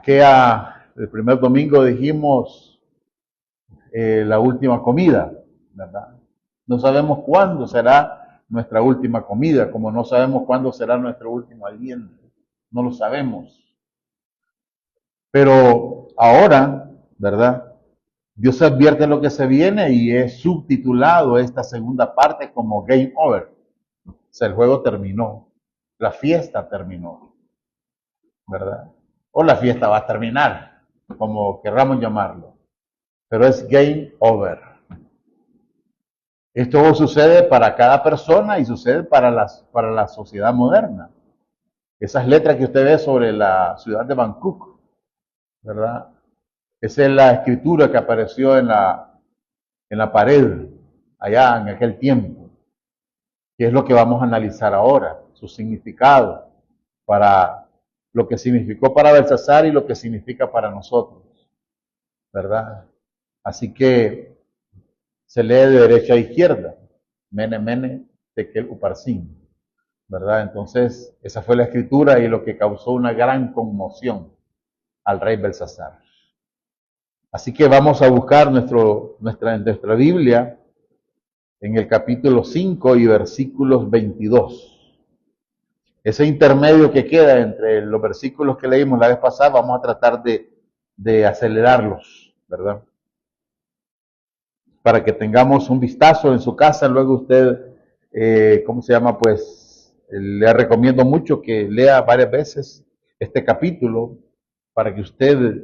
El primer domingo dijimos la última comida, ¿verdad? No sabemos cuándo será nuestra última comida, como no sabemos cuándo será nuestro último aliento. No lo sabemos. Pero ahora, ¿verdad? Dios advierte lo que se viene y es subtitulado esta segunda parte como Game Over. O sea, el juego terminó, la fiesta terminó, ¿verdad? O la fiesta va a terminar, como querramos llamarlo. Pero es Game Over. Esto sucede para cada persona y sucede para la sociedad moderna. Esas letras que usted ve sobre la ciudad de Bangkok, ¿verdad? Esa es la escritura que apareció en la pared, allá en aquel tiempo, que es lo que vamos a analizar ahora, su significado, para lo que significó para Belsasar y lo que significa para nosotros, ¿verdad? Así que se lee de derecha a izquierda, Mene, Mene, Tekel, Uparsin, ¿verdad? Entonces, esa fue la escritura y lo que causó una gran conmoción al rey Belsasar. Así que vamos a buscar nuestra Biblia en el capítulo 5 y versículos 22. Ese intermedio que queda entre los versículos que leímos la vez pasada, vamos a tratar de acelerarlos, ¿verdad? Para que tengamos un vistazo en su casa. Luego usted, Pues le recomiendo mucho que lea varias veces este capítulo para que usted,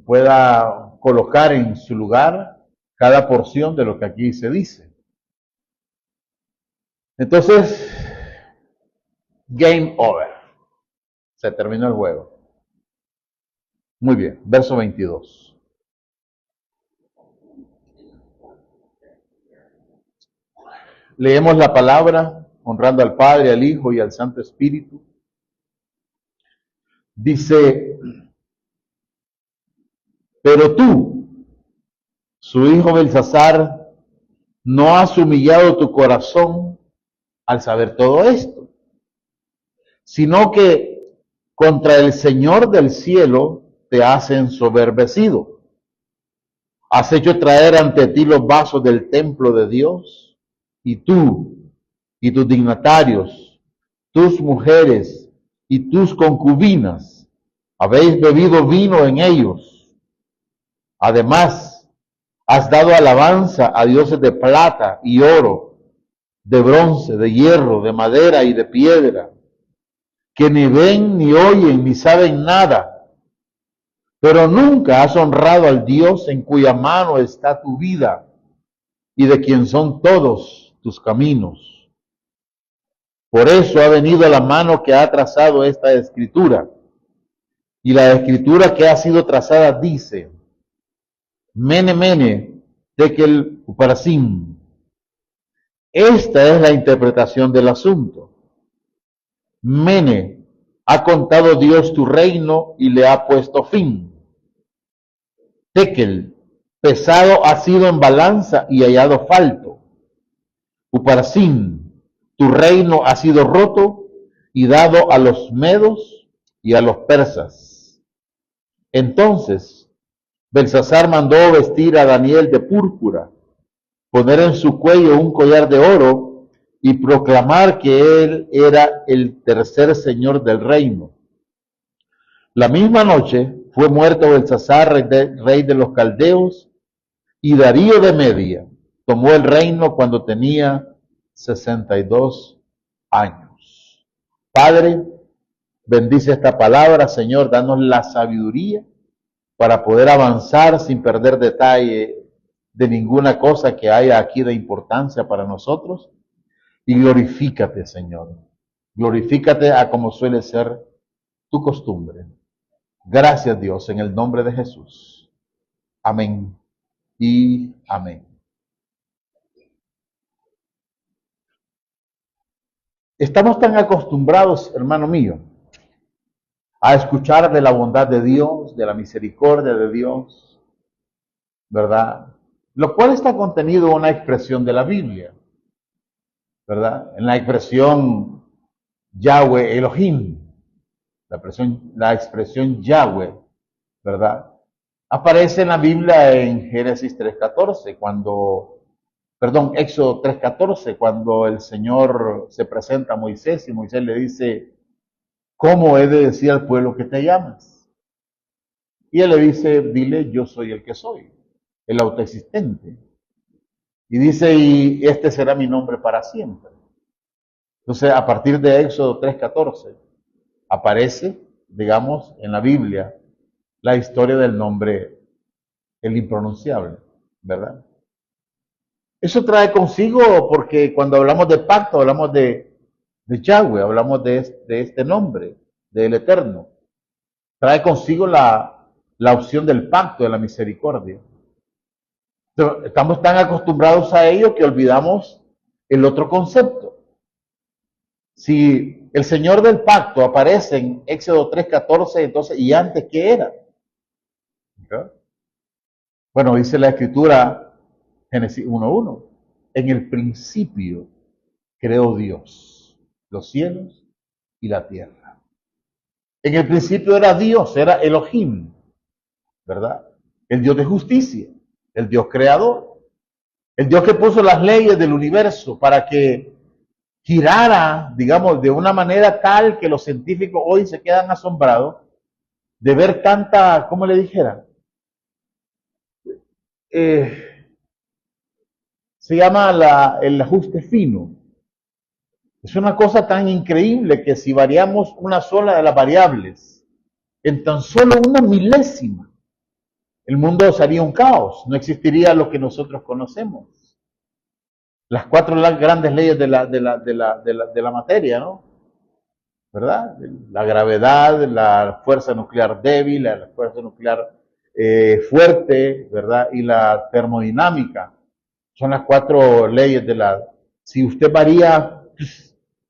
pueda colocar en su lugar cada porción de lo que aquí se dice. Entonces, game over. Se terminó el juego. Muy bien, verso 22. Leemos la palabra, honrando al Padre, al Hijo y al Santo Espíritu. Dice, pero tú, su hijo Belsasar, no has humillado tu corazón al saber todo esto, sino que contra el Señor del cielo te has ensoberbecido. Has hecho traer ante ti los vasos del templo de Dios, y tú y tus dignatarios, tus mujeres y tus concubinas, habéis bebido vino en ellos. Además, has dado alabanza a dioses de plata y oro, de bronce, de hierro, de madera y de piedra, que ni ven, ni oyen, ni saben nada. Pero nunca has honrado al Dios en cuya mano está tu vida y de quien son todos tus caminos. Por eso ha venido la mano que ha trazado esta escritura. Y la escritura que ha sido trazada dice, Mene, Mene, Tekel, Uparsin. Esta es la interpretación del asunto. Mene, ha contado Dios tu reino y le ha puesto fin. Tekel, pesado ha sido en balanza y hallado falto. Uparsin, tu reino ha sido roto y dado a los medos y a los persas. Entonces, Belsasar mandó vestir a Daniel de púrpura, poner en su cuello un collar de oro y proclamar que él era el tercer señor del reino. La misma noche fue muerto Belsasar, rey de los caldeos, y Darío de Media tomó el reino cuando tenía 62 años. Padre, bendice esta palabra, Señor, danos la sabiduría para poder avanzar sin perder detalle de ninguna cosa que haya aquí de importancia para nosotros. Y glorifícate, Señor. Glorifícate a como suele ser tu costumbre. Gracias, Dios, en el nombre de Jesús. Amén y amén. Estamos tan acostumbrados, hermano mío, a escuchar de la bondad de Dios, de la misericordia de Dios, ¿verdad? Lo cual está contenido en una expresión de la Biblia, ¿verdad? En la expresión Yahweh Elohim, la expresión Yahweh, ¿verdad? Aparece en la Biblia en Génesis 3:14, Éxodo 3:14, cuando el Señor se presenta a Moisés y Moisés le dice, ¿cómo he de decir al pueblo que te llamas? Y él le dice, dile, yo soy el que soy, el autoexistente. Y dice, y este será mi nombre para siempre. Entonces, a partir de Éxodo 3:14, aparece, digamos, en la Biblia, la historia del nombre, el impronunciable, ¿verdad? Eso trae consigo, porque cuando hablamos de pacto, hablamos de Yahweh, hablamos de este nombre, del Eterno. Trae consigo la opción del pacto, de la misericordia. Pero estamos tan acostumbrados a ello que olvidamos el otro concepto. Si el Señor del pacto aparece en Éxodo 3:14, entonces, ¿y antes qué era? ¿Okay? Bueno, dice la Escritura, Génesis 1:1, en el principio creó Dios los cielos y la tierra. En el principio era Dios, era Elohim, ¿verdad? El Dios de justicia, el Dios creador, el Dios que puso las leyes del universo para que girara, digamos, de una manera tal que los científicos hoy se quedan asombrados de ver tanta, ¿cómo le dijera? Se llama el ajuste fino. Es una cosa tan increíble que si variamos una sola de las variables en tan solo una milésima, el mundo sería un caos, no existiría lo que nosotros conocemos. Las cuatro grandes leyes de la materia, ¿no? ¿Verdad? La gravedad, la fuerza nuclear débil, la fuerza nuclear fuerte, ¿verdad? Y la termodinámica. Son las cuatro leyes Si usted varía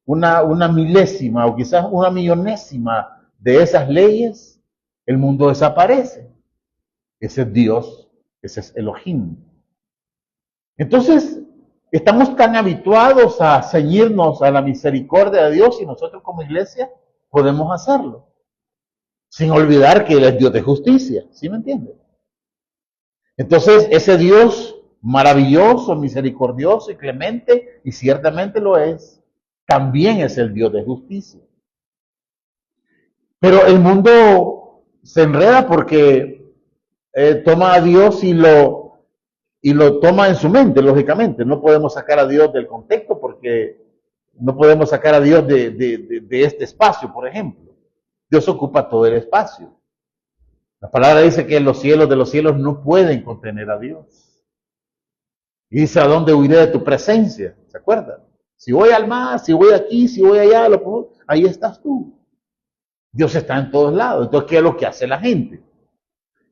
una milésima o quizás una millonésima de esas leyes, el mundo desaparece. Ese es Dios, ese es Elohim. Entonces, estamos tan habituados a ceñirnos a la misericordia de Dios y nosotros como iglesia podemos hacerlo. Sin olvidar que Él es Dios de justicia, ¿sí me entiende? Entonces, ese Dios maravilloso, misericordioso y clemente, y ciertamente lo es, también es el Dios de justicia. Pero el mundo se enreda porque toma a Dios y lo toma en su mente, lógicamente. No podemos sacar a Dios del contexto porque no podemos sacar a Dios de este espacio, por ejemplo. Dios ocupa todo el espacio. La palabra dice que los cielos de los cielos no pueden contener a Dios. Y dice, ¿a dónde huiré de tu presencia? ¿Se acuerdan? Si voy al mar, si voy aquí, si voy allá, ahí estás tú. Dios está en todos lados. Entonces, ¿qué es lo que hace la gente?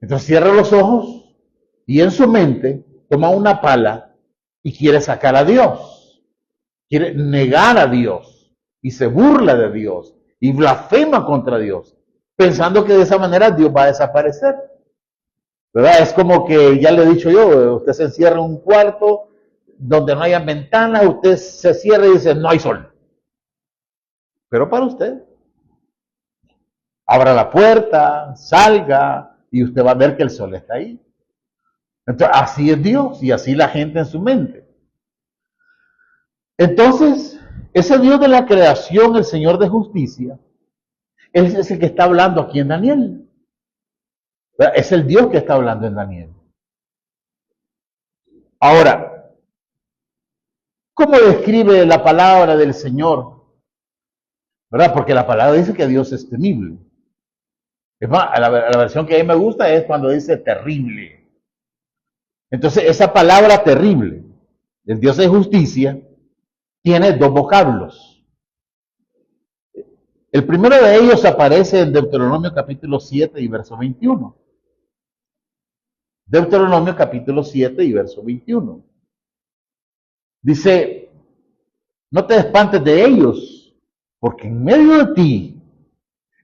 Entonces cierra los ojos y en su mente toma una pala y quiere sacar a Dios. Quiere negar a Dios y se burla de Dios y blasfema contra Dios, pensando que de esa manera Dios va a desaparecer. ¿Verdad? Es como que, ya le he dicho yo, usted se encierra en un cuarto donde no haya ventanas, usted se cierra y dice, no hay sol. Pero para usted, abra la puerta, salga y usted va a ver que el sol está ahí. Entonces, así es Dios y así la gente en su mente. Entonces, ese Dios de la creación, el Señor de justicia, es el que está hablando aquí en Daniel. ¿Verdad? Es el Dios que está hablando en Daniel. Ahora, ¿cómo describe la palabra del Señor? ¿Verdad? Porque la palabra dice que Dios es temible. Es más, la versión que a mí me gusta es cuando dice terrible. Entonces, esa palabra terrible, el Dios de justicia, tiene dos vocablos. El primero de ellos aparece en Deuteronomio capítulo 7 y verso 21. Deuteronomio capítulo 7 y verso 21. Dice, no te espantes de ellos, porque en medio de ti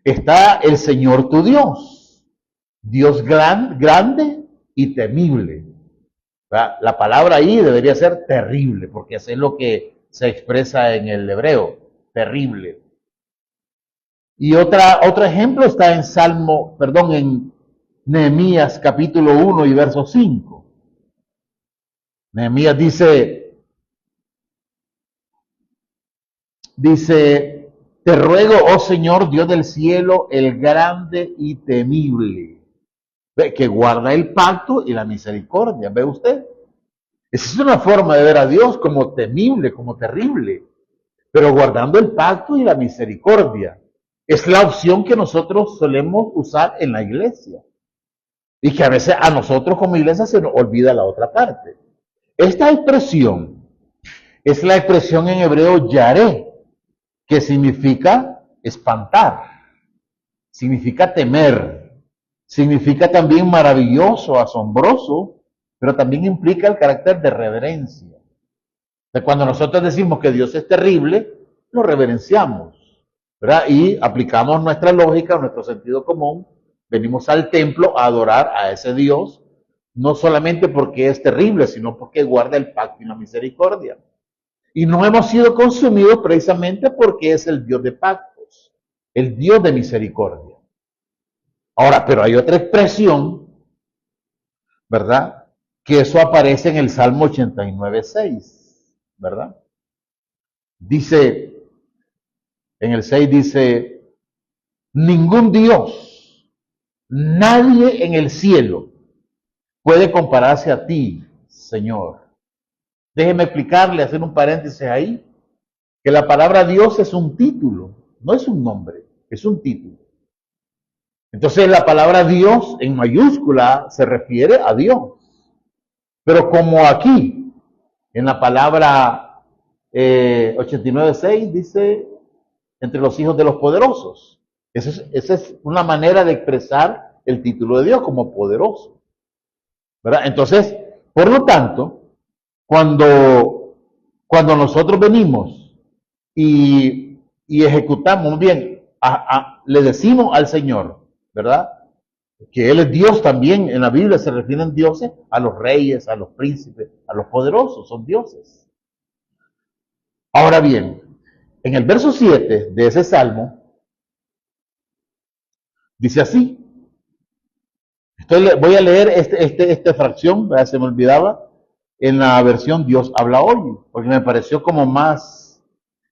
está el Señor tu Dios, Dios grande y temible. La palabra ahí debería ser terrible, porque eso es lo que se expresa en el hebreo, terrible. Y otro ejemplo está en Nehemías capítulo 1 y verso 5. Nehemías dice, te ruego, oh Señor, Dios del cielo, el grande y temible, que guarda el pacto y la misericordia. ¿Ve usted? Esa es una forma de ver a Dios como temible, como terrible, pero guardando el pacto y la misericordia. Es la opción que nosotros solemos usar en la iglesia. Y que a veces a nosotros como iglesia se nos olvida la otra parte. Esta expresión es la expresión en hebreo yaré, que significa espantar, significa temer, significa también maravilloso, asombroso, pero también implica el carácter de reverencia. Cuando nosotros decimos que Dios es terrible, lo reverenciamos, ¿verdad? Y aplicamos nuestra lógica, nuestro sentido común, venimos al templo a adorar a ese Dios, no solamente porque es terrible, sino porque guarda el pacto y la misericordia. Y no hemos sido consumidos precisamente porque es el Dios de pactos, el Dios de misericordia. Ahora, pero hay otra expresión, ¿verdad? Que eso aparece en el Salmo 89:6, ¿verdad? Dice, en el 6 dice, ningún Dios, nadie en el cielo puede compararse a ti, Señor. Déjeme explicarle, hacer un paréntesis ahí, que la palabra Dios es un título, no es un nombre, es un título. Entonces la palabra Dios en mayúscula se refiere a Dios. Pero como aquí, en la palabra 89:6 dice, entre los hijos de los poderosos. Esa es una manera de expresar el título de Dios como poderoso, ¿verdad? Entonces, por lo tanto, cuando nosotros venimos y ejecutamos bien, le decimos al Señor, ¿verdad? Que Él es Dios también. En la Biblia se refieren dioses a los reyes, a los príncipes, a los poderosos, son dioses. Ahora bien, en el verso 7 de ese salmo, dice así. Voy a leer esta fracción, ¿verdad? Se me olvidaba, en la versión Dios habla hoy, porque me pareció como más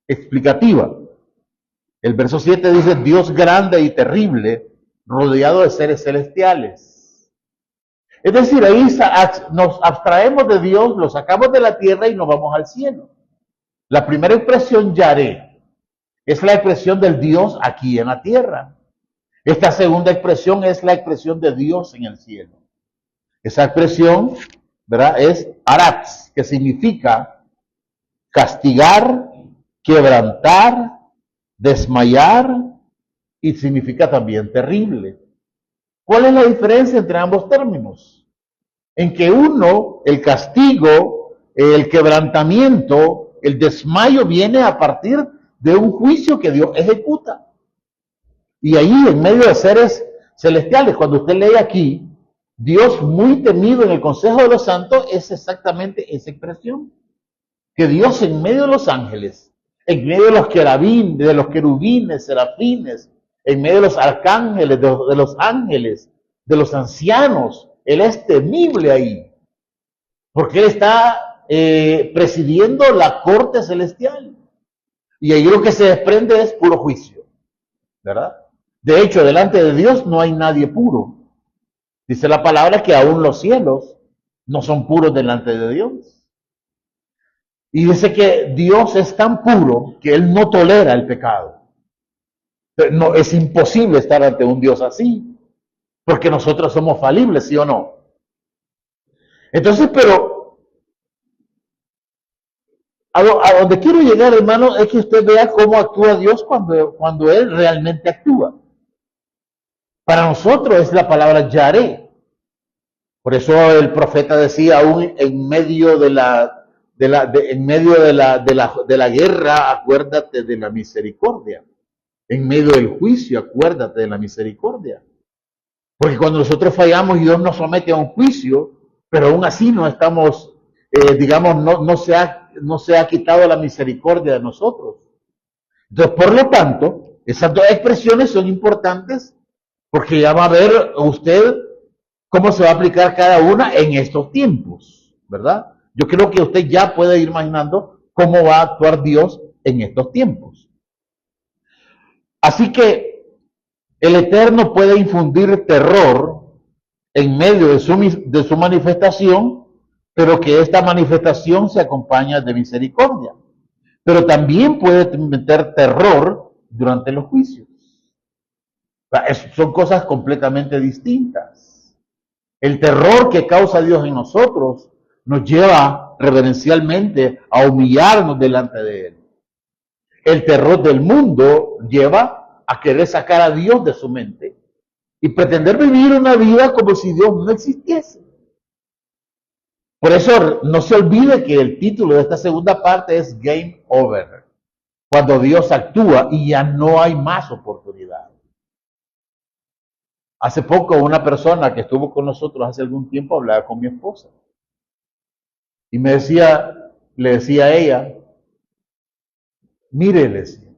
explicativa. El verso 7 dice, Dios grande y terrible, rodeado de seres celestiales. Es decir, ahí nos abstraemos de Dios, lo sacamos de la tierra y nos vamos al cielo. La primera expresión, yaré, es la expresión del Dios aquí en la tierra. Esta segunda expresión es la expresión de Dios en el cielo. Esa expresión, ¿verdad? Es aratz, que significa castigar, quebrantar, desmayar y significa también terrible. ¿Cuál es la diferencia entre ambos términos? En que uno, el castigo, el quebrantamiento, el desmayo viene a partir de un juicio que Dios ejecuta. Y ahí, en medio de seres celestiales, cuando usted lee aquí, Dios muy temido en el Consejo de los Santos, es exactamente esa expresión. Que Dios en medio de los ángeles, en medio de los querubines, serafines, en medio de los arcángeles, de los ángeles, de los ancianos, Él es temible ahí. Porque Él está presidiendo la corte celestial. Y ahí lo que se desprende es puro juicio, ¿verdad? De hecho, delante de Dios no hay nadie puro. Dice la palabra que aún los cielos no son puros delante de Dios. Y dice que Dios es tan puro que Él no tolera el pecado. No, es imposible estar ante un Dios así, porque nosotros somos falibles, ¿sí o no? Entonces, pero a donde quiero llegar, hermano, es que usted vea cómo actúa Dios cuando Él realmente actúa. Para nosotros es la palabra yaré. Por eso el profeta decía, aún en medio de la guerra, acuérdate de la misericordia. En medio del juicio, acuérdate de la misericordia. Porque cuando nosotros fallamos y Dios nos somete a un juicio, pero aún así no estamos, no se ha quitado la misericordia de nosotros. Entonces, por lo tanto, esas dos expresiones son importantes porque ya va a ver usted cómo se va a aplicar cada una en estos tiempos, ¿verdad? Yo creo que usted ya puede ir imaginando cómo va a actuar Dios en estos tiempos. Así que el Eterno puede infundir terror en medio de su manifestación, pero que esta manifestación se acompaña de misericordia. Pero también puede meter terror durante los juicios. Son cosas completamente distintas. El terror que causa Dios en nosotros nos lleva reverencialmente a humillarnos delante de Él. El terror del mundo lleva a querer sacar a Dios de su mente y pretender vivir una vida como si Dios no existiese. Por eso no se olvide que el título de esta segunda parte es Game Over, cuando Dios actúa y ya no hay más oportunidad. Hace poco una persona que estuvo con nosotros hace algún tiempo hablaba con mi esposa y le decía a ella, mire, le decía,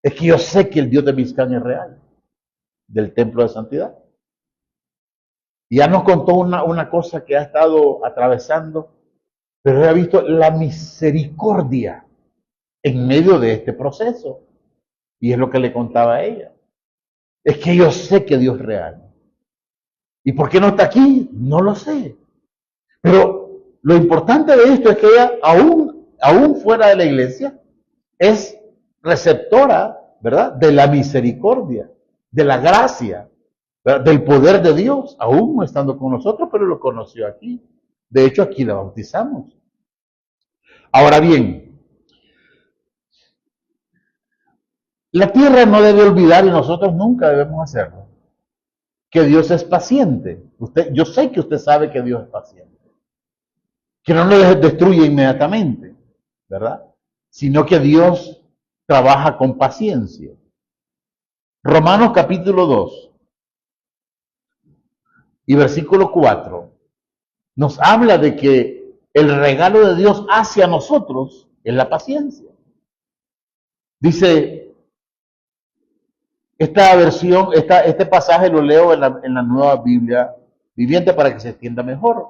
es que yo sé que el Dios de Mizcán es real, del templo de santidad. Y ya nos contó una cosa que ha estado atravesando, pero he visto la misericordia en medio de este proceso. Y es lo que le contaba a ella. Es que yo sé que Dios es real. ¿Y por qué no está aquí? No lo sé. Pero lo importante de esto es que ella, aún fuera de la iglesia, es receptora, ¿verdad?, de la misericordia, de la gracia, ¿verdad?, del poder de Dios, aún no estando con nosotros, pero lo conoció aquí. De hecho, aquí la bautizamos. Ahora bien, la tierra no debe olvidar, y nosotros nunca debemos hacerlo, que Dios es paciente. Yo sé que usted sabe que Dios es paciente. Que no nos destruye inmediatamente, ¿verdad? Sino que Dios trabaja con paciencia. Romanos capítulo 2 y versículo 4 nos habla de que el regalo de Dios hacia nosotros es la paciencia. Dice, este pasaje lo leo en la Nueva Biblia Viviente para que se entienda mejor,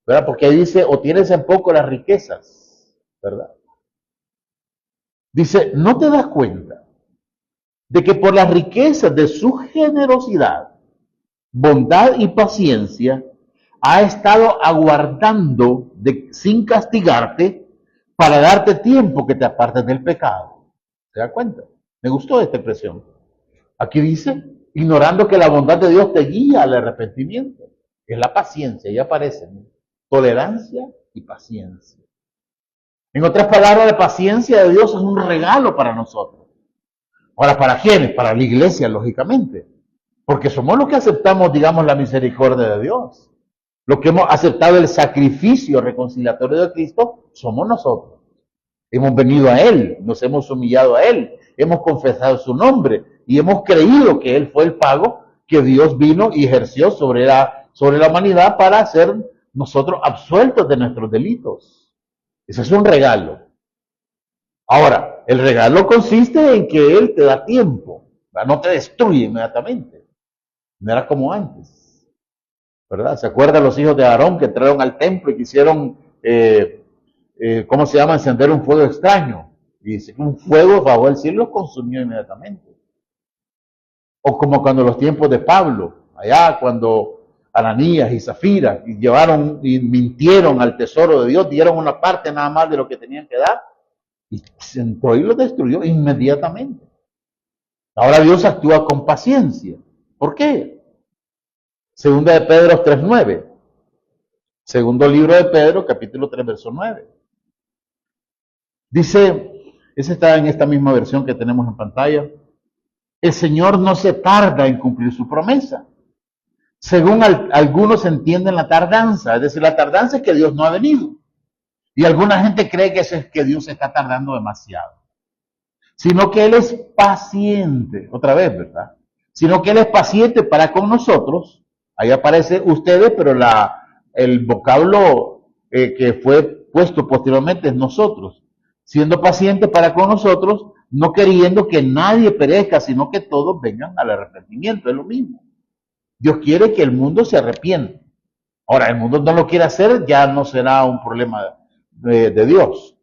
¿verdad? Porque ahí dice, o tienes en poco las riquezas, ¿verdad? Dice, ¿no te das cuenta de que por las riquezas de su generosidad, bondad y paciencia, ha estado aguardando sin castigarte para darte tiempo que te apartes del pecado? ¿Se da cuenta? Me gustó esta expresión. Aquí dice, ignorando que la bondad de Dios te guía al arrepentimiento. Es la paciencia, ya aparece, ¿no? Tolerancia y paciencia. En otras palabras, la paciencia de Dios es un regalo para nosotros. Ahora, ¿para quiénes? Para la iglesia, lógicamente. Porque somos los que aceptamos, digamos, la misericordia de Dios. Los que hemos aceptado el sacrificio reconciliatorio de Cristo, somos nosotros. Hemos venido a Él, nos hemos humillado a Él, hemos confesado su nombre y hemos creído que Él fue el pago que Dios vino y ejerció sobre la humanidad para ser nosotros absueltos de nuestros delitos. Ese es un regalo. Ahora, el regalo consiste en que Él te da tiempo, ¿verdad? No te destruye inmediatamente. No era como antes, ¿verdad? ¿Se acuerdan los hijos de Aarón que entraron al templo y quisieron, ¿cómo se llama?, encender un fuego extraño? Y dice que un fuego bajó del cielo y los consumió inmediatamente. O como cuando los tiempos de Pablo, allá cuando Ananías y Zafira llevaron y mintieron al tesoro de Dios, dieron una parte nada más de lo que tenían que dar, y se entró y lo destruyó inmediatamente. Ahora Dios actúa con paciencia. ¿Por qué? Segunda de Pedro 3:9. Segundo libro de Pedro, capítulo 3, verso 9. Dice, ese está en esta misma versión que tenemos en pantalla, el Señor no se tarda en cumplir su promesa. Según algunos entienden la tardanza, es decir, la tardanza es que Dios no ha venido. Y alguna gente cree que eso es que Dios se está tardando demasiado. Sino que Él es paciente, otra vez, ¿verdad? Sino que Él es paciente para con nosotros. Ahí aparece ustedes, pero el vocablo que fue puesto posteriormente es nosotros. Siendo paciente para con nosotros, no queriendo que nadie perezca, sino que todos vengan al arrepentimiento, es lo mismo. Dios quiere que el mundo se arrepienta. Ahora, el mundo no lo quiere hacer, ya no será un problema de Dios.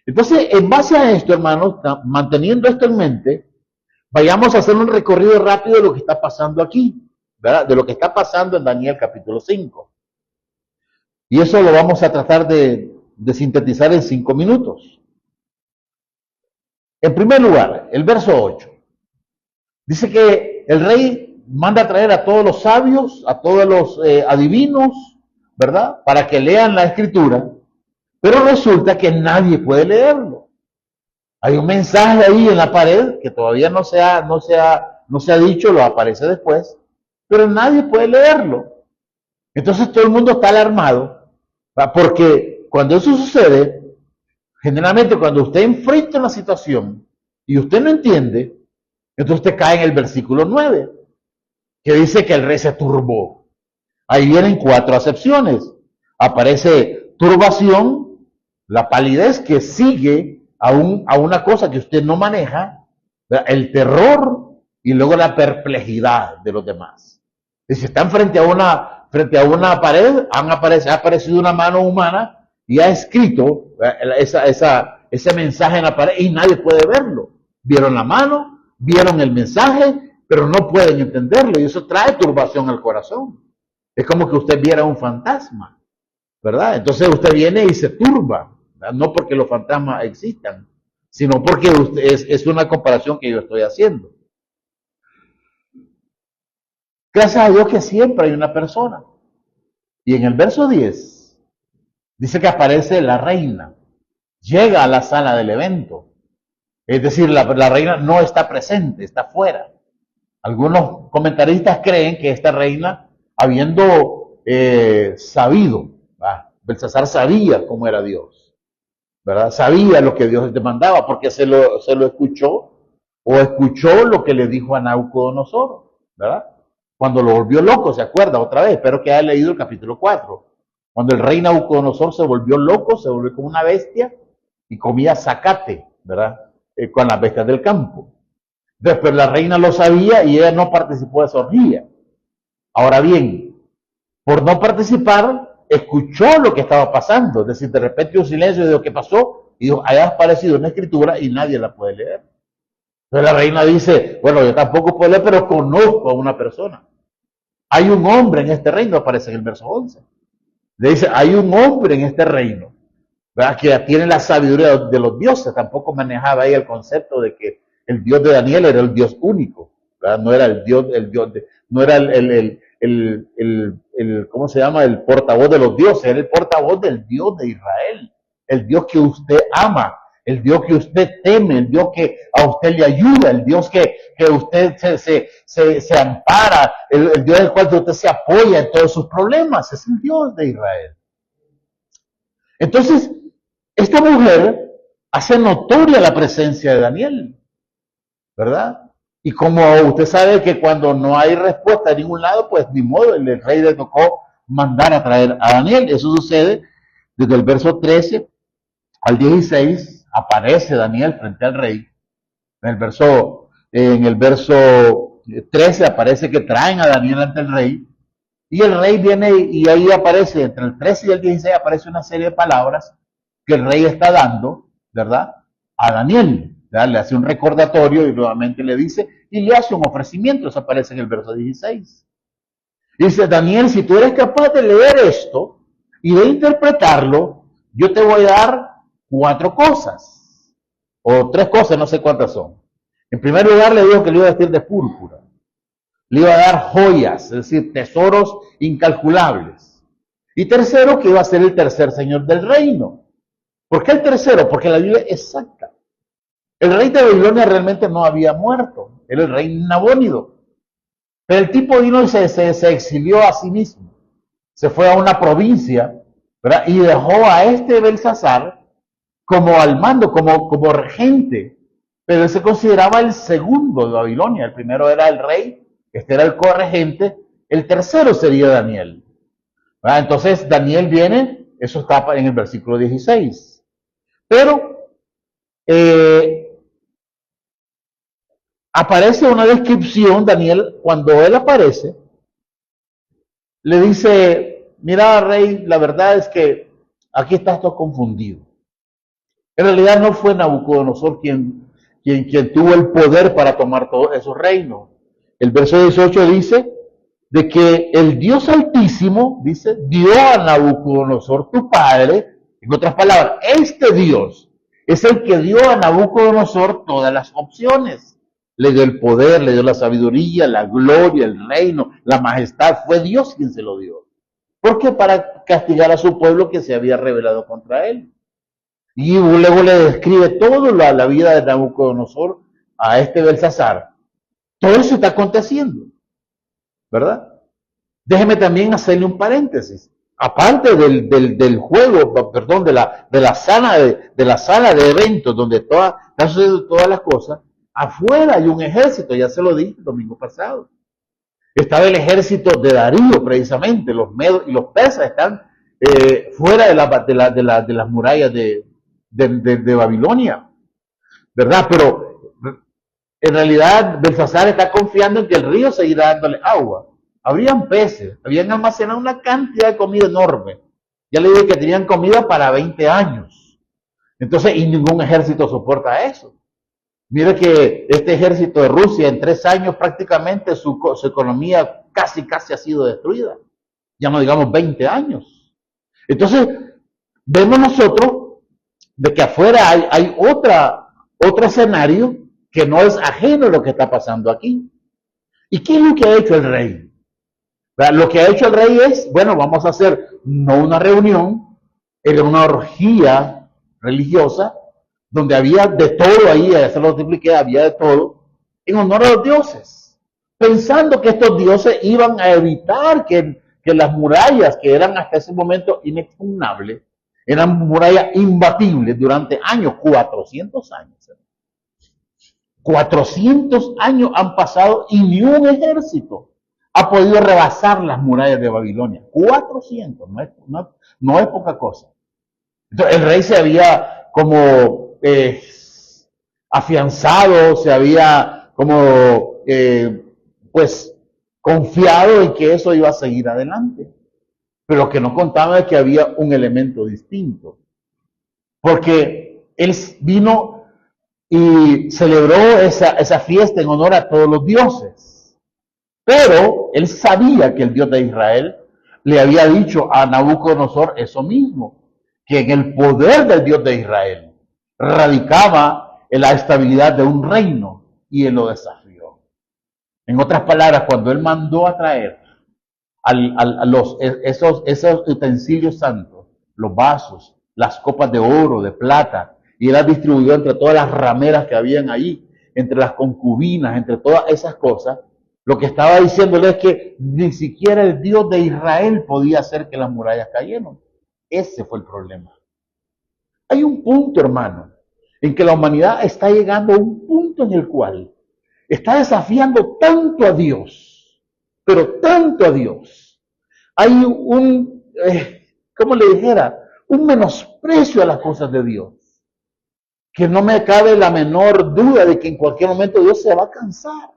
Entonces, en base a esto, hermanos, manteniendo esto en mente, vayamos a hacer un recorrido rápido de lo que está pasando aquí, ¿verdad? De lo que está pasando en Daniel capítulo 5. Y eso lo vamos a tratar de sintetizar en 5 minutos. En primer lugar, el verso 8. Dice que el rey manda a traer a todos los sabios, a todos los adivinos, ¿verdad? Para que lean la escritura, pero resulta que nadie puede leerlo. Hay un mensaje ahí en la pared que todavía no se ha dicho, lo aparece después, pero nadie puede leerlo. Entonces todo el mundo está alarmado, ¿verdad? Porque cuando eso sucede, generalmente cuando usted enfrenta una situación y usted no entiende, entonces usted cae en el versículo 9, que dice que el rey se turbó. Ahí vienen 4 acepciones. Aparece turbación, la palidez que sigue a una cosa que usted no maneja, ¿verdad? El terror y luego la perplejidad de los demás. Y si están frente a una pared, ha aparecido una mano humana y ha escrito ese mensaje en la pared y nadie puede verlo. Vieron la mano, vieron el mensaje, pero no pueden entenderlo y eso trae turbación al corazón. Es como que usted viera un fantasma, ¿verdad? Entonces usted viene y se turba, ¿verdad? No porque los fantasmas existan, sino porque es una comparación que yo estoy haciendo. Gracias a Dios que siempre hay una persona. Y en el verso 10 dice que aparece la reina, llega a la sala del evento. Es decir, la reina no está presente, está fuera. Algunos comentaristas creen que esta reina, habiendo sabido, Belsasar sabía cómo era Dios, ¿verdad? Sabía lo que Dios demandaba, porque se lo escuchó, o escuchó lo que le dijo a Nabucodonosor, ¿verdad? Cuando lo volvió loco, ¿se acuerda? Otra vez, espero que haya leído el capítulo 4. Cuando el rey Nabucodonosor se volvió loco, se volvió como una bestia y comía zacate, ¿verdad? Con las bestias del campo. Después la reina lo sabía y ella no participó de esa orgía. Ahora bien, por no participar, escuchó lo que estaba pasando. Es decir, de repente un silencio de lo que pasó y dijo, haya aparecido una escritura y nadie la puede leer. Entonces la reina dice, bueno, yo tampoco puedo leer, pero conozco a una persona. Hay un hombre en este reino, aparece en el verso 11. Le dice, hay un hombre en este reino, ¿verdad? Que tiene la sabiduría de los dioses. Tampoco manejaba ahí el concepto de que el Dios de Daniel era el Dios único, ¿verdad? No era no era ¿cómo se llama? El portavoz de los dioses, era el portavoz del Dios de Israel, el Dios que usted ama, el Dios que usted teme, el Dios que a usted le ayuda, el Dios que usted se ampara, el Dios del cual usted se apoya en todos sus problemas, es el Dios de Israel. Entonces, esta mujer hace notoria la presencia de Daniel, ¿verdad? Y como usted sabe que cuando no hay respuesta de ningún lado, pues ni modo, el rey le tocó mandar a traer a Daniel. Eso sucede desde el verso 13 al 16, aparece Daniel frente al rey. En el verso 13 aparece que traen a Daniel ante el rey. Y el rey viene y ahí aparece, entre el 13 y el 16, aparece una serie de palabras que el rey está dando, ¿verdad? A Daniel, ¿verdad? Le hace un recordatorio y nuevamente le dice, y le hace un ofrecimiento, eso aparece en el verso 16. Dice, Daniel, si tú eres capaz de leer esto y de interpretarlo, yo te voy a dar 4 cosas, o 3 cosas, no sé cuántas son. En primer lugar, le dijo que le iba a vestir de púrpura. Le iba a dar joyas, es decir, tesoros incalculables. Y tercero, que iba a ser el tercer señor del reino. ¿Por qué el tercero? Porque la Biblia es exacta. El rey de Babilonia realmente no había muerto. Era el rey Nabónido. Pero el tipo vino y se exilió a sí mismo. Se fue a una provincia, ¿verdad? Y dejó a este Belsasar como al mando, como regente. Pero él se consideraba el segundo de Babilonia. El primero era el rey. Este era el corregente, el tercero sería Daniel. ¿Verdad? Entonces Daniel viene, eso está en el versículo 16. Pero aparece una descripción, Daniel, cuando él aparece, le dice, mira, rey, la verdad es que aquí estás todo confundido. En realidad no fue Nabucodonosor quien tuvo el poder para tomar todos esos reinos. El verso 18 dice de que el Dios Altísimo, dice, dio a Nabucodonosor tu padre, en otras palabras, este Dios es el que dio a Nabucodonosor todas las opciones. Le dio el poder, le dio la sabiduría, la gloria, el reino, la majestad. Fue Dios quien se lo dio. ¿Por qué? Para castigar a su pueblo que se había rebelado contra él. Y luego le describe toda la vida de Nabucodonosor a este Belsasar. Todo eso está aconteciendo, ¿verdad? Déjeme también hacerle un paréntesis. Aparte del juego, perdón, de la sala de eventos donde están sucediendo todas las cosas, afuera hay un ejército, ya se lo dije el domingo pasado. Estaba el ejército de Darío, precisamente, los medos y los persas están fuera de las murallas de Babilonia, ¿verdad? Pero en realidad Belsasar está confiando en que el río seguirá dándole agua. Habrían peces, habían almacenado una cantidad de comida enorme. Ya le dije que tenían comida para 20 años. Entonces, y ningún ejército soporta eso. Mire que este ejército de Rusia en 3 años prácticamente su economía casi ha sido destruida. Ya no digamos 20 años. Entonces, vemos nosotros de que afuera hay otro escenario que no es ajeno a lo que está pasando aquí. ¿Y qué es lo que ha hecho el rey? Lo que ha hecho el rey es, bueno, vamos a hacer no una reunión, era una orgía religiosa, donde había de todo ahí, ya se lo expliqué, había de todo, en honor a los dioses, pensando que estos dioses iban a evitar que las murallas, que eran hasta ese momento inexpugnables, eran murallas imbatibles durante años, 400 años. 400 años han pasado y ni un ejército ha podido rebasar las murallas de Babilonia. 400, no es poca cosa. Entonces, el rey se había como afianzado, se había como pues confiado en que eso iba a seguir adelante. Pero lo que no contaba es que había un elemento distinto. Porque él vino y celebró esa fiesta en honor a todos los dioses. Pero él sabía que el Dios de Israel le había dicho a Nabucodonosor eso mismo, que en el poder del Dios de Israel radicaba en la estabilidad de un reino, y él lo desafió. En otras palabras, cuando él mandó a traer esos utensilios santos, los vasos, las copas de oro, de plata, y él las distribuyó entre todas las rameras que habían ahí, entre las concubinas, entre todas esas cosas, lo que estaba diciéndole es que ni siquiera el Dios de Israel podía hacer que las murallas cayeran. Ese fue el problema. Hay un punto, hermano, en que la humanidad está llegando a un punto en el cual está desafiando tanto a Dios, pero tanto a Dios. Hay ¿cómo le dijera? Un menosprecio a las cosas de Dios, que no me cabe la menor duda de que en cualquier momento Dios se va a cansar.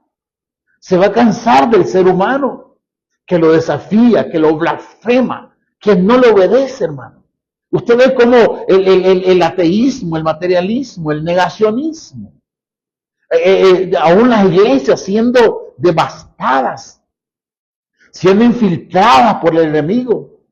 Se va a cansar del ser humano, que lo desafía, que lo blasfema, que no le obedece, hermano. Usted ve cómo el ateísmo, el materialismo, el negacionismo, aún las iglesias siendo devastadas, siendo infiltradas por el enemigo.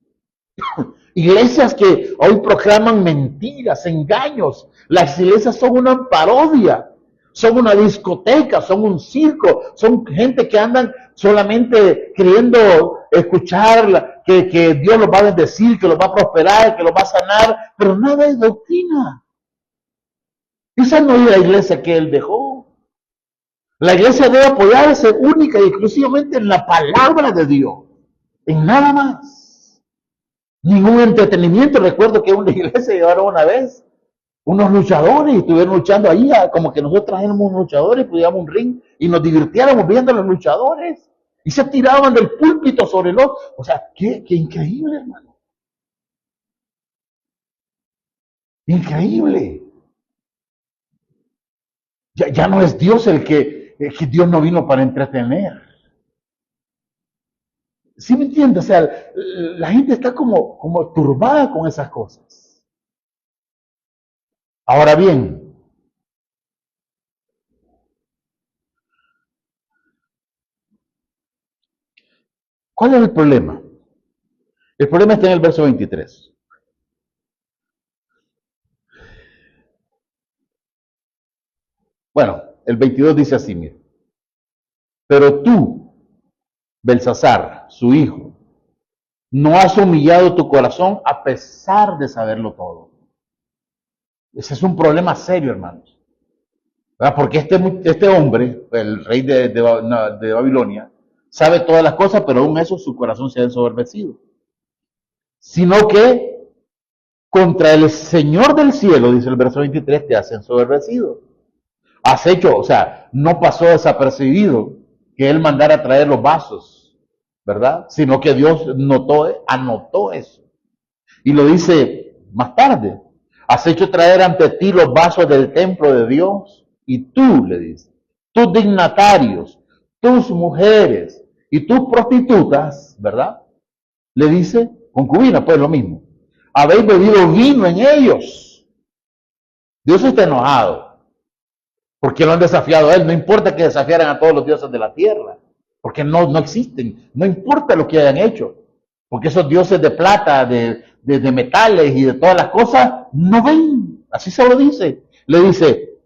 Iglesias que hoy proclaman mentiras, engaños. Las iglesias son una parodia, son una discoteca, son un circo, son gente que andan solamente queriendo escuchar que Dios los va a bendecir, que los va a prosperar, que los va a sanar, pero nada es doctrina. Esa no es la iglesia que Él dejó. La iglesia debe apoyarse única y exclusivamente en la palabra de Dios, en nada más. Ningún entretenimiento. Recuerdo que en una iglesia llevaron una vez unos luchadores y estuvieron luchando ahí, como que nosotros trajéramos luchadores, pudiéramos un ring y nos divirtiéramos viendo a los luchadores y se tiraban del púlpito sobre los... O sea, qué increíble, hermano. Increíble. Ya no es Dios el que es que Dios no vino para entretener. ¿Sí me entiendes? O sea, la gente está como turbada con esas cosas. Ahora bien, ¿cuál es el problema? El problema está en el verso 23. Bueno, el 22 dice así, mire. Pero tú, Belsasar, su hijo, no has humillado tu corazón a pesar de saberlo todo. Ese es un problema serio, hermanos. ¿Verdad? Porque este hombre, el rey de Babilonia, sabe todas las cosas, pero aún eso su corazón se ha ensoberbecido. Sino que contra el Señor del cielo, dice el verso 23, te has ensoberbecido. Has hecho, o sea, no pasó desapercibido que él mandara a traer los vasos, ¿verdad? Sino que Dios anotó eso. Y lo dice más tarde. Has hecho traer ante ti los vasos del templo de Dios. Y tú, le dice, tus dignatarios, tus mujeres y tus prostitutas, ¿verdad? Le dice, concubina, pues lo mismo. Habéis bebido vino en ellos. Dios está enojado. Porque lo han desafiado a él. No importa que desafiaran a todos los dioses de la tierra. Porque no existen. No importa lo que hayan hecho. Porque esos dioses de plata, de metales y de todas las cosas, no ven. Así se lo dice. Le dice,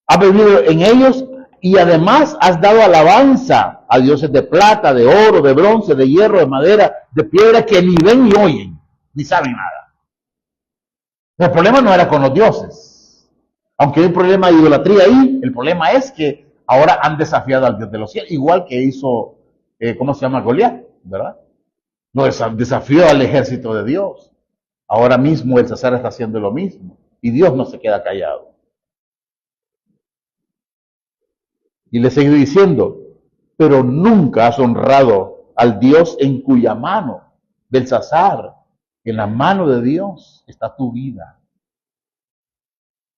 has bebido en ellos y además has dado alabanza a dioses de plata, de oro, de bronce, de hierro, de madera, de piedra, que ni ven ni oyen, ni saben nada. El problema no era con los dioses. Aunque hay un problema de idolatría ahí, el problema es que ahora han desafiado al Dios de los cielos, igual que hizo, ¿cómo se llama? Goliat, ¿verdad? No, desafió al ejército de Dios. Ahora mismo el César está haciendo lo mismo y Dios no se queda callado. Y le sigue diciendo, pero nunca has honrado al Dios en cuya mano, Belsasar, en la mano de Dios está tu vida.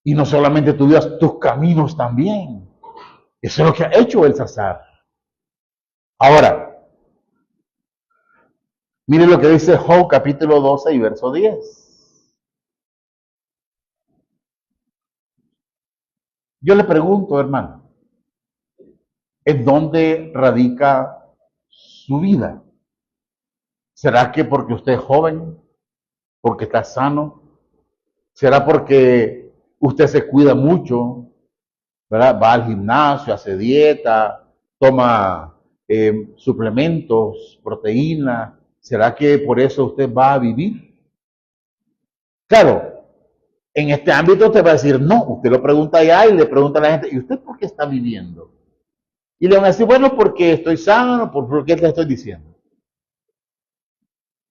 Y no solamente tu vida, tus caminos también. Eso es lo que ha hecho Belsasar. Ahora, mire lo que dice Job capítulo 12 y verso 10. Yo le pregunto, hermano, ¿en dónde radica su vida? ¿Será que porque usted es joven? ¿Porque está sano? ¿Será porque usted se cuida mucho? ¿Verdad? Va al gimnasio, hace dieta, toma suplementos, proteína. ¿Será que por eso usted va a vivir? Claro, en este ámbito usted va a decir, no, usted lo pregunta allá y le pregunta a la gente, ¿y usted por qué está viviendo? Y le van a decir, bueno, porque estoy sano, ¿por qué le estoy diciendo?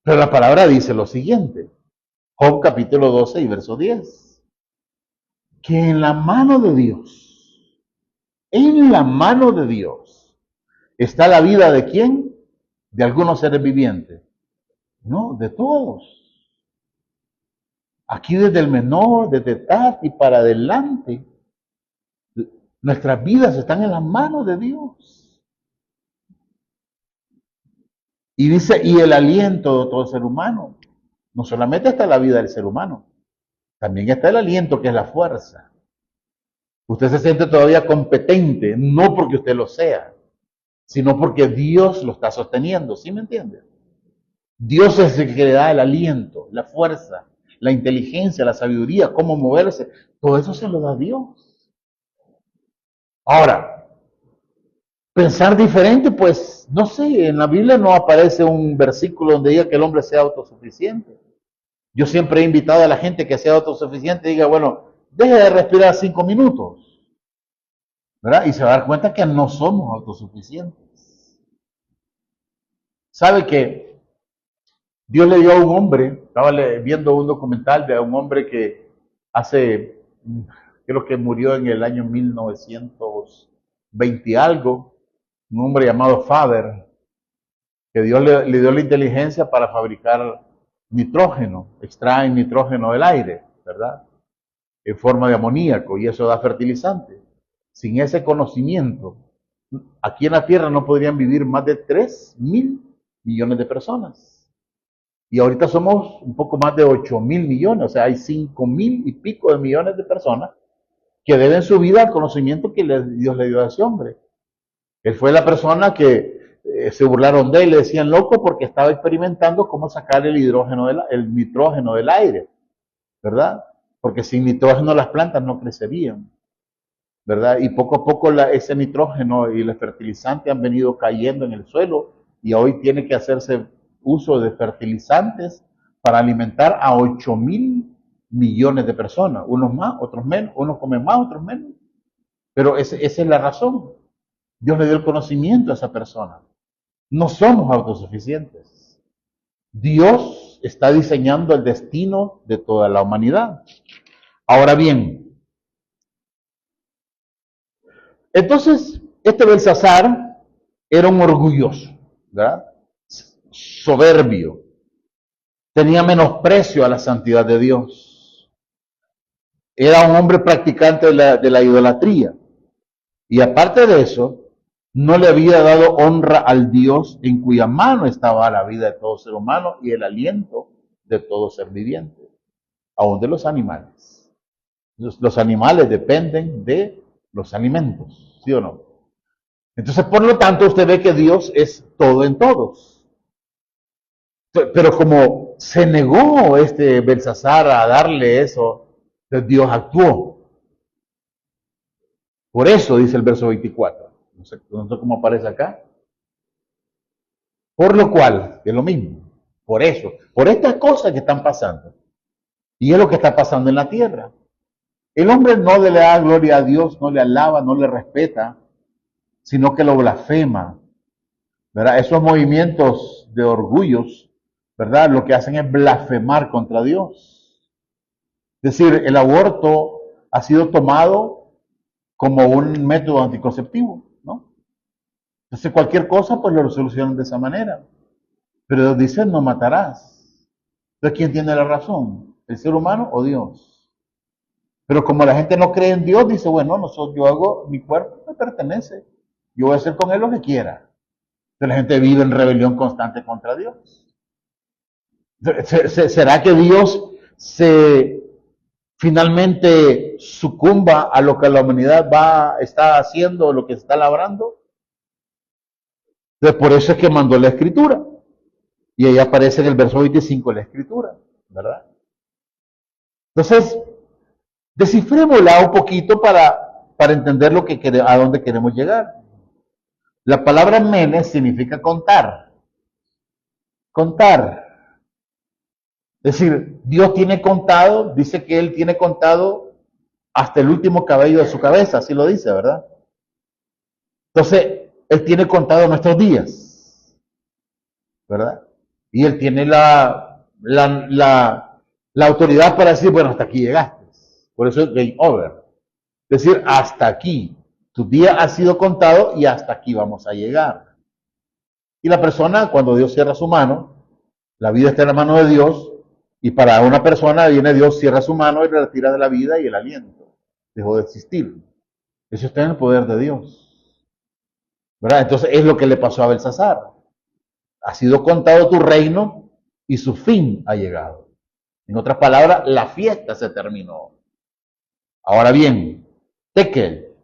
Pero la palabra dice lo siguiente, Job capítulo 12 y verso 10, que en la mano de Dios, está la vida de quién? De algunos seres vivientes. No, de todos. Aquí desde el menor, desde Tati para adelante, nuestras vidas están en las manos de Dios. Y dice, y el aliento de todo ser humano. No solamente está la vida del ser humano, también está el aliento que es la fuerza. Usted se siente todavía competente, no porque usted lo sea, sino porque Dios lo está sosteniendo, ¿sí me entiende? Dios es el que le da el aliento, la fuerza, la inteligencia, la sabiduría, cómo moverse, todo eso se lo da Dios. Ahora, pensar diferente, pues, no sé, en la Biblia no aparece un versículo donde diga que el hombre sea autosuficiente. Yo siempre he invitado a la gente que sea autosuficiente y diga, bueno, deje de respirar 5 minutos, ¿verdad? Y se va a dar cuenta que no somos autosuficientes. ¿Sabe que Dios le dio a un hombre, estaba viendo un documental de un hombre que creo que murió en el año 1920 y algo, un hombre llamado Faber, que Dios le dio la inteligencia para fabricar nitrógeno, extraen nitrógeno del aire, ¿verdad? En forma de amoníaco y eso da fertilizante. sin ese conocimiento, aquí en la tierra no podrían vivir más de 3.000 millones de personas. Y ahorita somos un poco más de 8.000 millones, o sea, hay 5.000 y pico de millones de personas que deben su vida al conocimiento que Dios le dio a ese hombre. Él fue la persona que se burlaron de él, le decían loco porque estaba experimentando cómo sacar el nitrógeno del aire, ¿verdad? Porque sin nitrógeno las plantas no crecerían, ¿verdad? Y poco a poco ese nitrógeno y los fertilizantes han venido cayendo en el suelo y hoy tiene que hacerse uso de fertilizantes para alimentar a 8.000 millones de personas, unos más, otros menos, unos comen más, otros menos, pero esa es la razón. Dios le dio el conocimiento a esa persona. No somos autosuficientes. Dios está diseñando el destino de toda la humanidad. Ahora bien, entonces, este Belsasar era un orgulloso, ¿verdad? Soberbio. Tenía menosprecio a la santidad de Dios. Era un hombre practicante de la idolatría. Y aparte de eso, no le había dado honra al Dios en cuya mano estaba la vida de todo ser humano y el aliento de todo ser viviente, aún de los animales. Los animales dependen de los alimentos, ¿sí o no? Entonces, por lo tanto, usted ve que Dios es todo en todos. Pero como se negó este Belsasar a darle eso, Dios actuó. Por eso dice el verso 24. No sé cómo aparece acá. Por lo cual, es lo mismo. Por eso, por estas cosas que están pasando. Y es lo que está pasando en la tierra. El hombre no le da gloria a Dios, no le alaba, no le respeta, sino que lo blasfema, ¿verdad? Esos movimientos de orgullos, ¿verdad? Lo que hacen es blasfemar contra Dios. Es decir, el aborto ha sido tomado como un método anticonceptivo, ¿no? Entonces cualquier cosa pues lo solucionan de esa manera. Pero dicen no matarás. Entonces, ¿quién tiene la razón? ¿El ser humano o Dios? Pero como la gente no cree en Dios, dice, bueno, mi cuerpo me pertenece. Yo voy a hacer con él lo que quiera. Entonces la gente vive en rebelión constante contra Dios. ¿Será que Dios finalmente sucumba a lo que la humanidad está haciendo, lo que está labrando? Entonces por eso es que mandó la escritura. Y ahí aparece en el verso 25 la escritura, ¿verdad? Entonces, descifrémosla un poquito para entender a dónde queremos llegar. La palabra mene significa contar. Contar. Es decir, Dios tiene contado, dice que Él tiene contado hasta el último cabello de su cabeza, así lo dice, ¿verdad? Entonces, Él tiene contado nuestros días, ¿verdad? Y Él tiene la autoridad para decir, bueno, hasta aquí llegaste. Por eso es game over. Es decir, hasta aquí. Tu día ha sido contado y hasta aquí vamos a llegar. Y la persona, cuando Dios cierra su mano, la vida está en la mano de Dios, y para una persona viene Dios, cierra su mano y le retira de la vida y el aliento. Dejó de existir. Eso está en el poder de Dios, ¿verdad? Entonces es lo que le pasó a Belsasar. Ha sido contado tu reino y su fin ha llegado. En otras palabras, la fiesta se terminó. Ahora bien, tekel.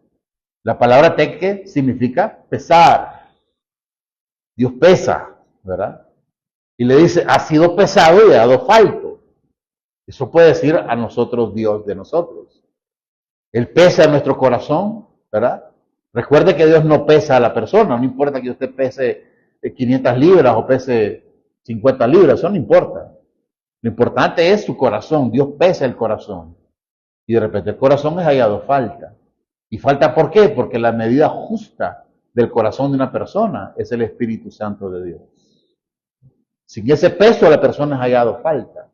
La palabra tekel significa pesar. Dios pesa, ¿verdad? Y le dice, ha sido pesado y ha dado falto. Eso puede decir a nosotros Dios de nosotros. Él pesa en nuestro corazón, ¿verdad? Recuerde que Dios no pesa a la persona, no importa que usted pese 500 libras o pese 50 libras, eso no importa. Lo importante es su corazón, Dios pesa el corazón. Y de repente el corazón es hallado falta. ¿Y falta por qué? Porque la medida justa del corazón de una persona es el Espíritu Santo de Dios. Sin ese peso la persona es hallado falta,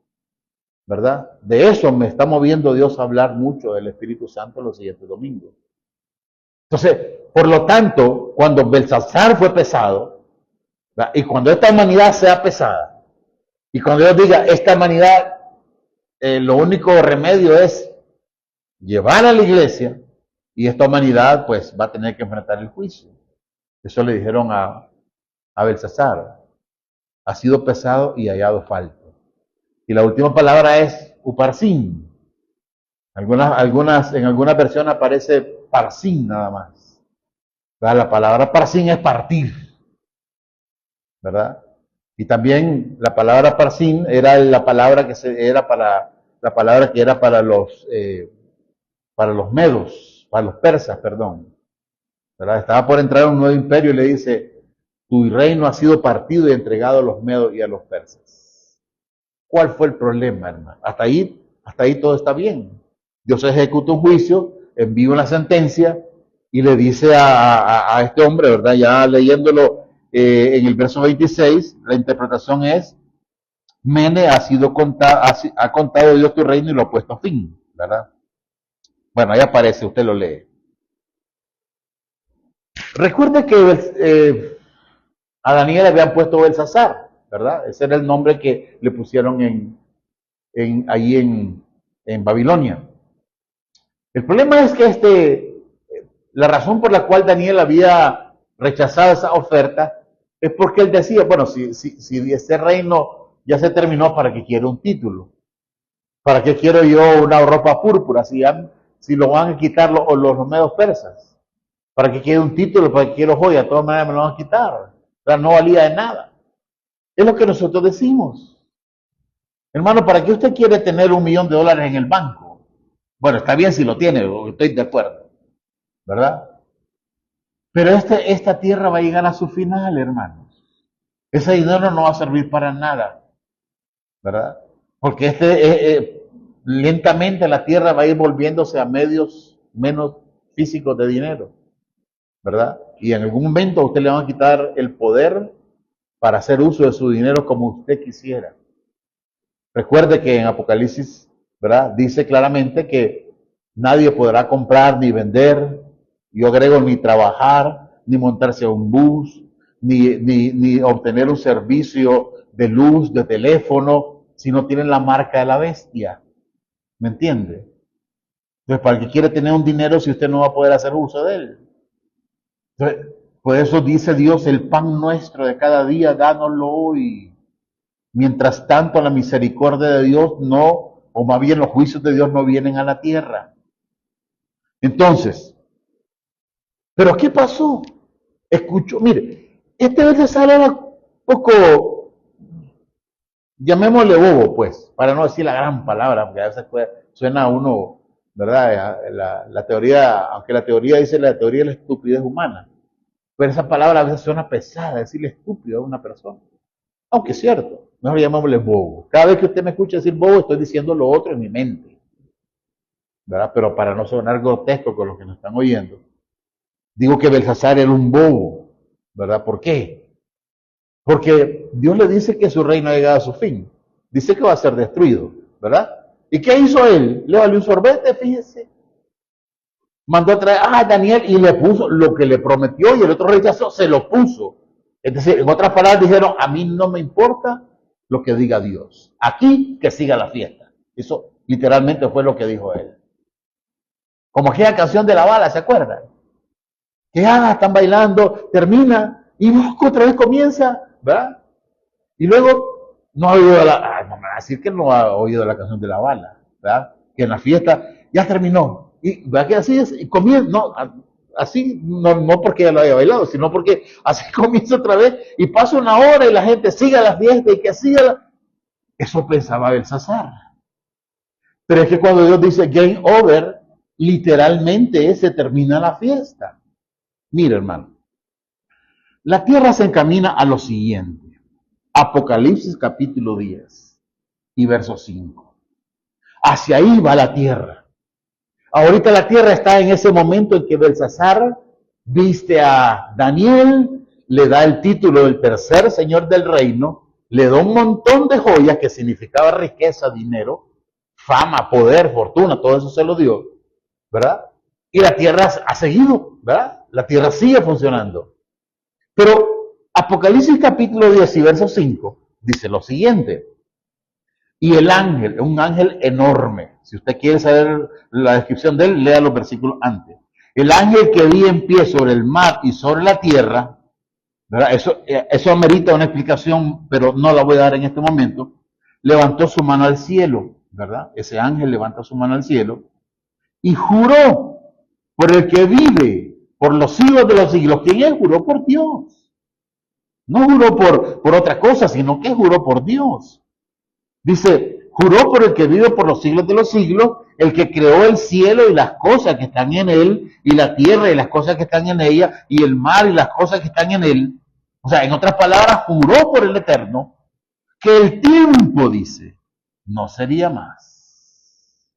¿verdad? De eso me está moviendo Dios a hablar mucho del Espíritu Santo los siguientes domingos. Entonces, por lo tanto, cuando Belsasar fue pesado, ¿verdad? Y cuando esta humanidad sea pesada, y cuando Dios diga, esta humanidad, lo único remedio es llevar a la iglesia, Y esta humanidad pues va a tener que enfrentar el juicio. Eso le dijeron a Belsasar. Ha sido pesado y hallado falto. Y la última palabra es uparsin. En algunas versiones aparece parsin nada más. La palabra parsin es partir, ¿verdad? Y también la palabra parsin era la palabra era para la palabra que era para los medos, para los persas, perdón. ¿Verdad? Estaba por entrar a un nuevo imperio y le dice, tu reino ha sido partido y entregado a los medos y a los persas. ¿Cuál fue el problema, hermano? Hasta ahí todo está bien. Dios ejecuta un juicio, envía una sentencia y le dice a este hombre, ¿verdad? Ya leyéndolo en el verso 26, la interpretación es, Mene ha contado Dios tu reino y lo ha puesto a fin, ¿verdad? Bueno, ahí aparece, usted lo lee. Recuerde que a Daniel le habían puesto Belsasar, ¿verdad? Ese era el nombre que le pusieron allí en Babilonia. El problema es que la razón por la cual Daniel había rechazado esa oferta es porque él decía, bueno, si ese reino ya se terminó, ¿para qué quiero un título? ¿Para qué quiero yo una ropa púrpura si lo van a quitar los medos persas? ¿Para qué quiero un título? ¿Para qué quiero joya? De todas maneras me lo van a quitar. O sea, no valía de nada. Es lo que nosotros decimos. Hermano, ¿para qué usted quiere tener $1.000.000 en el banco? Bueno, está bien si lo tiene, estoy de acuerdo, ¿verdad? Pero esta tierra va a llegar a su final, hermanos. Ese dinero no va a servir para nada, ¿verdad? Porque lentamente la tierra va a ir volviéndose a medios menos físicos de dinero, ¿verdad? Y en algún momento a usted le van a quitar el poder para hacer uso de su dinero como usted quisiera. Recuerde que en Apocalipsis, ¿verdad? Dice claramente que nadie podrá comprar ni vender, yo agrego ni trabajar, ni montarse a un bus, ni obtener un servicio de luz, de teléfono, si no tienen la marca de la bestia. ¿Me entiende? Entonces, ¿para qué quiere tener un dinero si usted no va a poder hacer uso de él? Entonces, por eso dice Dios, el pan nuestro de cada día, dánoslo hoy. Mientras tanto, la misericordia de Dios no, o más bien los juicios de Dios no vienen a la tierra. Entonces, ¿pero qué pasó? Escuchó, mire, este Belsasar era un poco, llamémosle bobo, pues, para no decir la gran palabra, porque a veces suena a uno, ¿verdad? La teoría, aunque la teoría dice la teoría de la estupidez humana, pero esa palabra a veces suena pesada, decirle estúpido a una persona. Aunque es cierto, mejor llamémosle bobo. Cada vez que usted me escucha decir bobo, estoy diciendo lo otro en mi mente, ¿verdad? Pero para no sonar grotesco con los que nos están oyendo, digo que Belsasar era un bobo, ¿verdad? ¿Por qué? Porque Dios le dice que su reino ha llegado a su fin. Dice que va a ser destruido, ¿verdad? ¿Y qué hizo él? Le valió un sorbete, fíjese. Mandó a traer a Daniel y le puso lo que le prometió y el otro rechazó, se lo puso. Es decir, en otras palabras dijeron, a mí no me importa lo que diga Dios. Aquí que siga la fiesta. Eso literalmente fue lo que dijo él. Como aquella canción de la bala, ¿se acuerdan? Que están bailando, termina y otra vez comienza, ¿verdad? Y luego no ha oído no me va a decir que no ha oído la canción de la bala, ¿verdad? Que en la fiesta ya terminó. Y ¿verdad que así es? Y comienza, no, así, no porque ella lo haya bailado, sino porque así comienza otra vez y pasa una hora y la gente sigue la fiesta y que siga Eso pensaba Belsasar. Pero es que cuando Dios dice game over, literalmente se termina la fiesta. Mira, hermano, la tierra se encamina a lo siguiente. Apocalipsis capítulo 10 y verso 5. Hacia ahí va la tierra. Ahorita la tierra está en ese momento en que Belsasar viste a Daniel, le da el título del tercer señor del reino, le da un montón de joyas que significaba riqueza, dinero, fama, poder, fortuna, todo eso se lo dio, ¿verdad? Y la tierra ha seguido, ¿verdad? La tierra sigue funcionando. Pero Apocalipsis capítulo 10 y verso 5 dice lo siguiente. Y el ángel, un ángel enorme. Si usted quiere saber la descripción de él, lea los versículos antes. El ángel que vi en pie sobre el mar y sobre la tierra, ¿verdad? Eso amerita una explicación, pero no la voy a dar en este momento. Levantó su mano al cielo, ¿verdad? Ese ángel levanta su mano al cielo y juró por el que vive por los siglos de los siglos. ¿Quién es? Juró por Dios. No juró por otra cosa, sino que juró por Dios. Dice, juró por el que vive por los siglos de los siglos, el que creó el cielo y las cosas que están en él, y la tierra y las cosas que están en ella, y el mar y las cosas que están en él. O sea, en otras palabras, juró por el Eterno que el tiempo, dice, no sería más.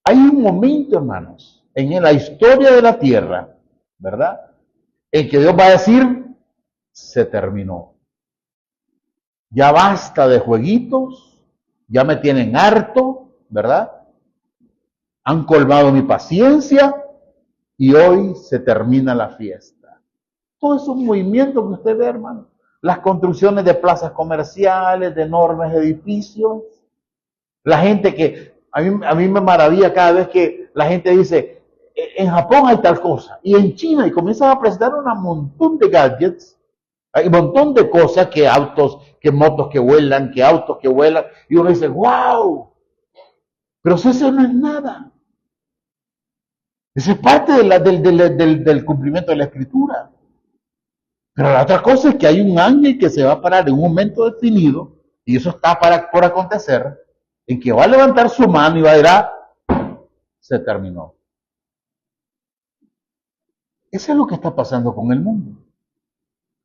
Hay un momento, hermanos, en la historia de la tierra, ¿verdad? En que Dios va a decir, se terminó. Ya basta de jueguitos, ya me tienen harto, ¿verdad? Han colmado mi paciencia y hoy se termina la fiesta. Todos esos movimientos que usted ve, hermano, las construcciones de plazas comerciales, de enormes edificios, la gente que, a mí me maravilla cada vez que la gente dice, en Japón hay tal cosa, y en China, y comienzan a presentar un montón de gadgets, hay un montón de cosas, que autos, que motos que vuelan, que autos que vuelan, y uno dice, wow, pero eso no es nada. Eso es parte del cumplimiento de la Escritura. Pero la otra cosa es que hay un ángel que se va a parar en un momento definido, y eso está por acontecer, en que va a levantar su mano y va a decir, se terminó. Eso es lo que está pasando con el mundo.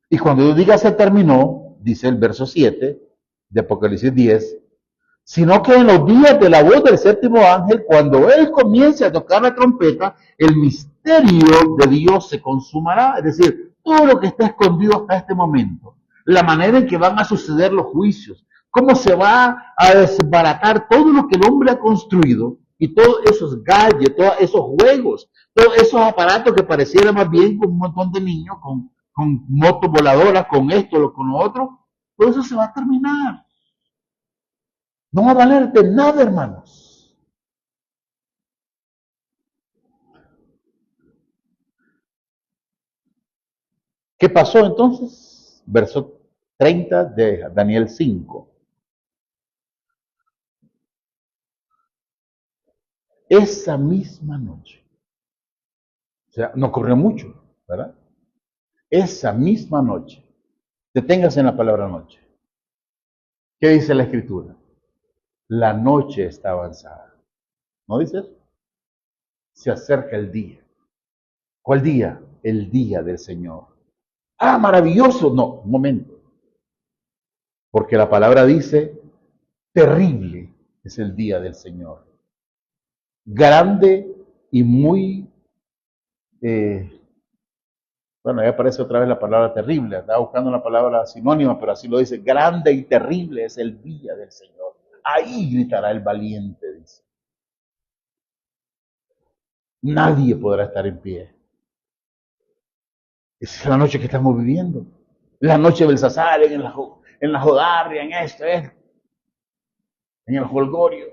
Y cuando yo diga se terminó, dice el verso 7 de Apocalipsis 10, sino que en los días de la voz del séptimo ángel, cuando él comience a tocar la trompeta, el misterio de Dios se consumará. Es decir, todo lo que está escondido hasta este momento, la manera en que van a suceder los juicios, cómo se va a desbaratar todo lo que el hombre ha construido, y todos esos gadgets, todos esos juegos, todos esos aparatos que parecieran más bien con un montón de niños, con motos voladoras, con esto, con lo otro, todo eso se va a terminar. No va a valer de nada, hermanos. ¿Qué pasó entonces? Verso 30 de Daniel 5. Esa misma noche, o sea, no ocurrió mucho, ¿verdad? Esa misma noche, deténgase en la palabra noche. ¿Qué dice la Escritura? La noche está avanzada. ¿No dice eso? Se acerca el día. ¿Cuál día? El día del Señor. Ah, maravilloso. No, un momento. Porque la palabra dice, terrible es el día del Señor. Grande y muy, bueno, ahí aparece otra vez la palabra terrible. Estaba buscando una palabra sinónima, pero así lo dice. Grande y terrible es el día del Señor. Ahí gritará el valiente, dice. Nadie podrá estar en pie. Esa es la noche que estamos viviendo. La noche del Belsasar, en la Jodarria, en esto, en el Holgorio.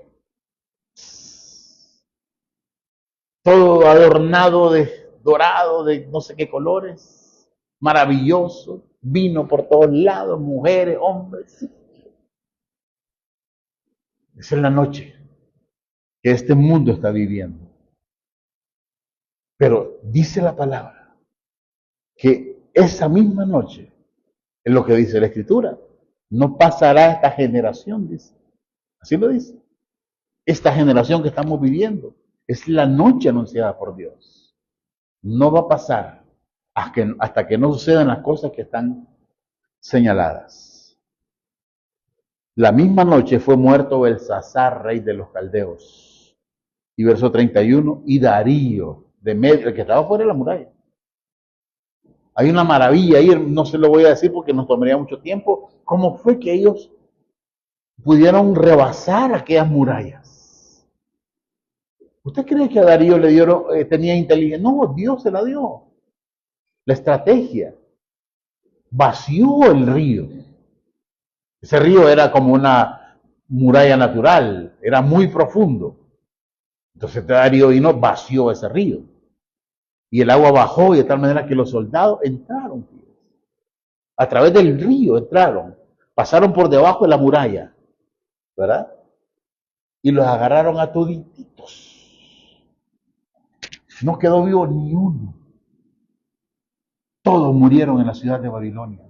Todo adornado de dorado, de no sé qué colores. Maravilloso. Vino por todos lados, mujeres, hombres. Esa es la noche que este mundo está viviendo. Pero dice la palabra que esa misma noche, es lo que dice la Escritura, no pasará esta generación, dice. Así lo dice. Esta generación que estamos viviendo es la noche anunciada por Dios. No va a pasar hasta que no sucedan las cosas que están señaladas. La misma noche fue muerto Belsasar, rey de los caldeos. Y verso 31, y Darío, de Media, el que estaba fuera de la muralla. Hay una maravilla ahí, no se lo voy a decir porque nos tomaría mucho tiempo. ¿Cómo fue que ellos pudieron rebasar aquellas murallas? ¿Usted cree que a Darío le dieron, tenía inteligencia? No, Dios se la dio. La estrategia. Vació el río. Ese río era como una muralla natural, era muy profundo. Entonces Darío vino, vació ese río. Y el agua bajó y de tal manera que los soldados entraron, a través del río entraron, pasaron por debajo de la muralla, ¿verdad? Y los agarraron a todititos. No quedó vivo ni uno. Todos murieron en la ciudad de Babilonia.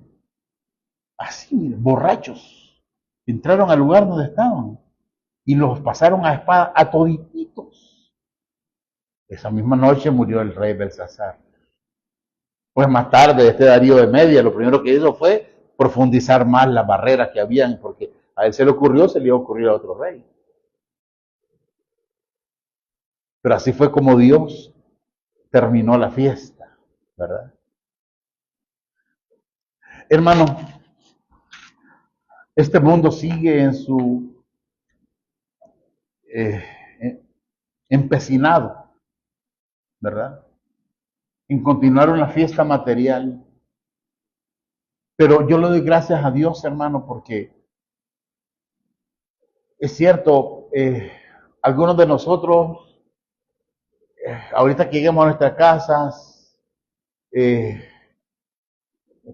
Así, miren, borrachos. Entraron al lugar donde estaban y los pasaron a espada a todititos. Esa misma noche murió el rey Belsasar. Pues más tarde, este Darío de Media, lo primero que hizo fue profundizar más las barreras que habían, porque a él se le ocurrió, se le iba a ocurrir a otro rey. Pero así fue como Dios terminó la fiesta, ¿verdad? Hermano, este mundo sigue en su eh, empecinado, ¿verdad? En continuar una fiesta material. Pero yo le doy gracias a Dios, hermano, porque es cierto, algunos de nosotros, ahorita que lleguemos a nuestras casas,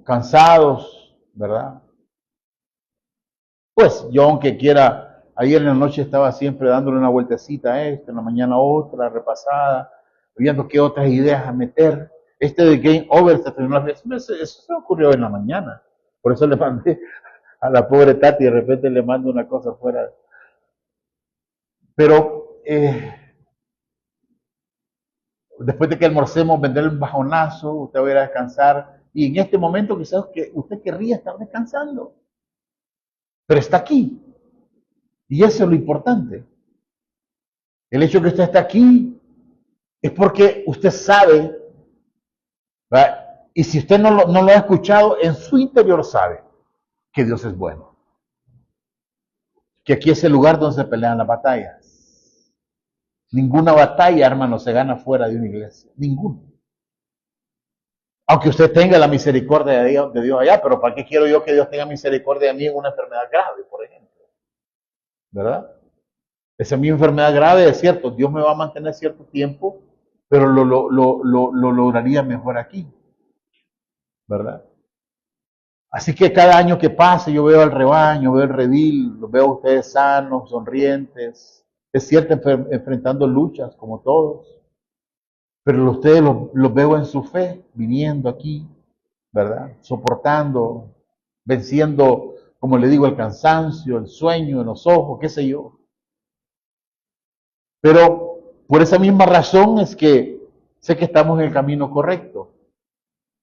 cansados, ¿verdad? Pues yo, aunque quiera, ayer en la noche estaba siempre dándole una vueltecita a esto, en la mañana otra, repasada, viendo qué otras ideas a meter. Este de Game Over se terminó la fiesta. Eso se ocurrió en la mañana. Por eso le mandé a la pobre Tati, de repente le mando una cosa fuera. Pero después de que almorcemos, vendrá el bajonazo, usted va a ir a descansar. Y en este momento quizás que usted querría estar descansando. Pero está aquí. Y eso es lo importante. El hecho de que usted está aquí es porque usted sabe, ¿verdad? Y si usted no lo ha escuchado, en su interior sabe que Dios es bueno. Que aquí es el lugar donde se pelean las batallas. Ninguna batalla, hermano, se gana fuera de una iglesia. Ninguna. Aunque usted tenga la misericordia de Dios allá, pero ¿para qué quiero yo que Dios tenga misericordia de mí en una enfermedad grave, por ejemplo? ¿Verdad? Esa es mi enfermedad grave, es cierto, Dios me va a mantener cierto tiempo, pero lo lograría mejor aquí, ¿verdad? Así que cada año que pase yo veo al rebaño, veo el redil, los veo a ustedes sanos, sonrientes, es cierto, enfrentando luchas como todos, pero ustedes los veo en su fe, viniendo aquí, ¿verdad? Soportando, venciendo, como le digo, el cansancio, el sueño en los ojos, qué sé yo. Pero por esa misma razón es que sé que estamos en el camino correcto.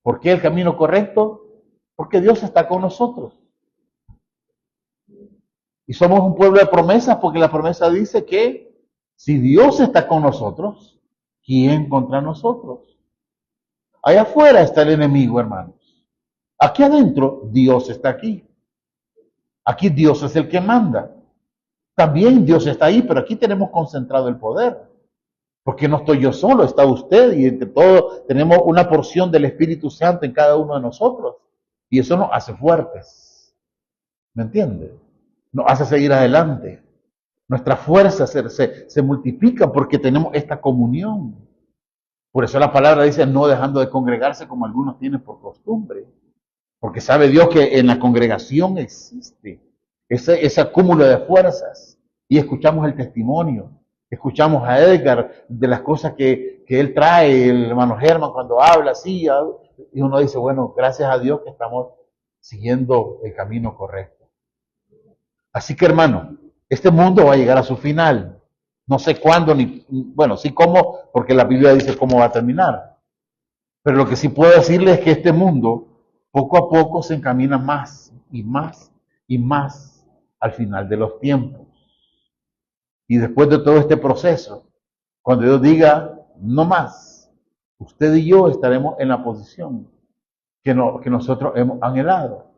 ¿Por qué el camino correcto? Porque Dios está con nosotros. Y somos un pueblo de promesas porque la promesa dice que si Dios está con nosotros, ¿quién contra nosotros? Allá afuera está el enemigo, hermanos. Aquí adentro, Dios está aquí. Aquí Dios es el que manda. También Dios está ahí, pero aquí tenemos concentrado el poder. Porque no estoy yo solo, está usted y entre todos tenemos una porción del Espíritu Santo en cada uno de nosotros. Y eso nos hace fuertes. ¿Me entiende? Nos hace seguir adelante. Nuestras fuerzas se multiplican porque tenemos esta comunión. Por eso la palabra dice no dejando de congregarse como algunos tienen por costumbre. Porque sabe Dios que en la congregación existe ese acúmulo de fuerzas. Y escuchamos el testimonio. Escuchamos a Edgar de las cosas que él trae, el hermano Germán cuando habla así, y uno dice, bueno, gracias a Dios que estamos siguiendo el camino correcto. Así que hermano, este mundo va a llegar a su final. No sé cuándo, ni, bueno, sí cómo, porque la Biblia dice cómo va a terminar. Pero lo que sí puedo decirle es que este mundo poco a poco se encamina más y más y más al final de los tiempos. Y después de todo este proceso, cuando Dios diga, no más, usted y yo estaremos en la posición que nosotros hemos anhelado.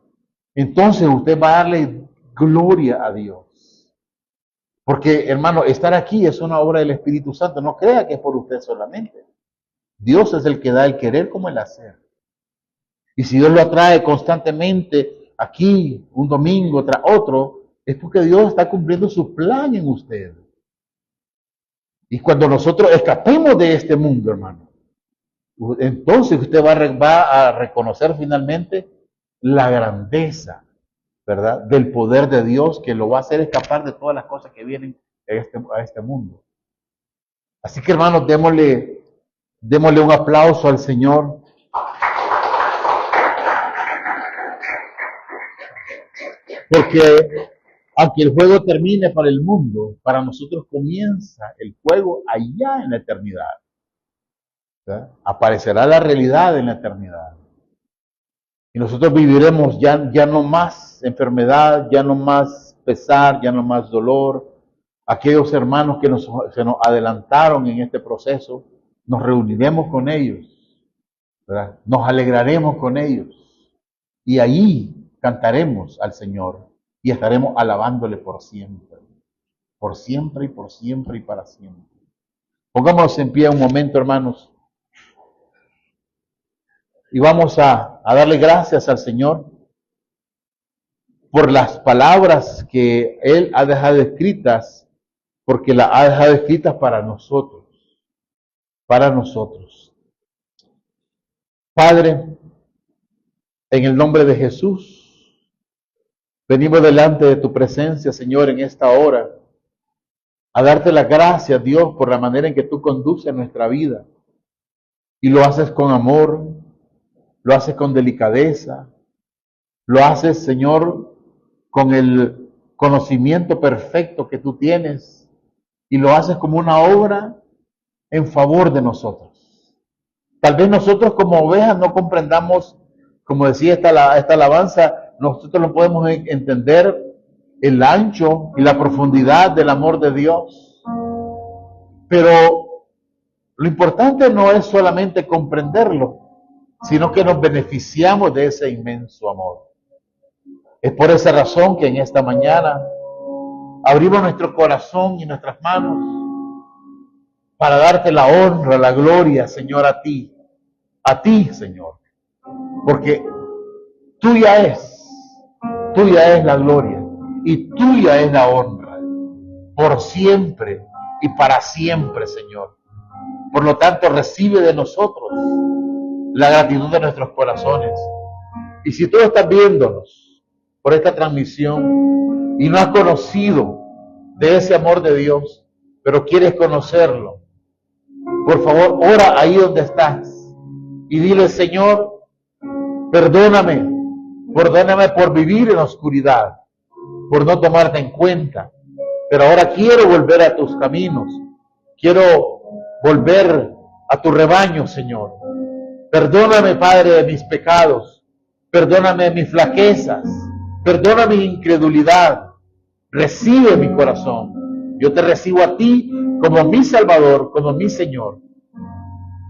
Entonces usted va a darle gloria a Dios. Porque, hermano, estar aquí es una obra del Espíritu Santo. No crea que es por usted solamente. Dios es el que da el querer como el hacer. Y si Dios lo atrae constantemente aquí, un domingo tras otro, es porque Dios está cumpliendo su plan en usted. Y cuando nosotros escapemos de este mundo, hermano, entonces usted va a reconocer finalmente la grandeza, ¿verdad?, del poder de Dios, que lo va a hacer escapar de todas las cosas que vienen a este mundo. Así que, hermanos, démosle un aplauso al Señor. Porque aunque el juego termine para el mundo, para nosotros comienza el juego allá en la eternidad. ¿Verdad? Aparecerá la realidad en la eternidad. Y nosotros viviremos ya no más enfermedad, ya no más pesar, ya no más dolor. Aquellos hermanos que se nos adelantaron en este proceso, nos reuniremos con ellos, ¿verdad? Nos alegraremos con ellos. Y ahí cantaremos al Señor y estaremos alabándole por siempre y por siempre y para siempre. Pongámonos en pie un momento, hermanos, y vamos a darle gracias al Señor por las palabras que Él ha dejado escritas, porque las ha dejado escritas para nosotros, para nosotros. Padre, en el nombre de Jesús, venimos delante de tu presencia, Señor, en esta hora, a darte las gracias, Dios, por la manera en que tú conduces nuestra vida. Y lo haces con amor, lo haces con delicadeza, lo haces, Señor, con el conocimiento perfecto que tú tienes, y lo haces como una obra en favor de nosotros. Tal vez nosotros como ovejas no comprendamos, como decía esta alabanza, nosotros no podemos entender el ancho y la profundidad del amor de Dios. Pero lo importante no es solamente comprenderlo, sino que nos beneficiamos de ese inmenso amor. Es por esa razón que en esta mañana abrimos nuestro corazón y nuestras manos para darte la honra, la gloria, Señor, a ti, Señor, porque tuya es la gloria y tuya es la honra, por siempre y para siempre, Señor. Por lo tanto, recibe de nosotros la gratitud de nuestros corazones. Y si tú estás viéndonos por esta transmisión y no has conocido de ese amor de Dios, pero quieres conocerlo, por favor, ora ahí donde estás y dile: Señor, perdóname por vivir en oscuridad, por no tomarte en cuenta, pero ahora quiero volver a tus caminos, quiero volver a tu rebaño, Señor. Perdóname, Padre, de mis pecados, perdóname de mis flaquezas, perdóname mi incredulidad, recibe mi corazón. Yo te recibo a ti como mi Salvador, como mi Señor,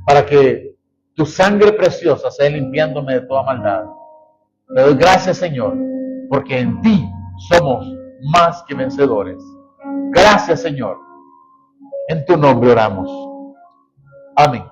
para que tu sangre preciosa sea limpiándome de toda maldad. Te doy gracias, Señor, porque en ti somos más que vencedores. Gracias, Señor. En tu nombre oramos. Amén.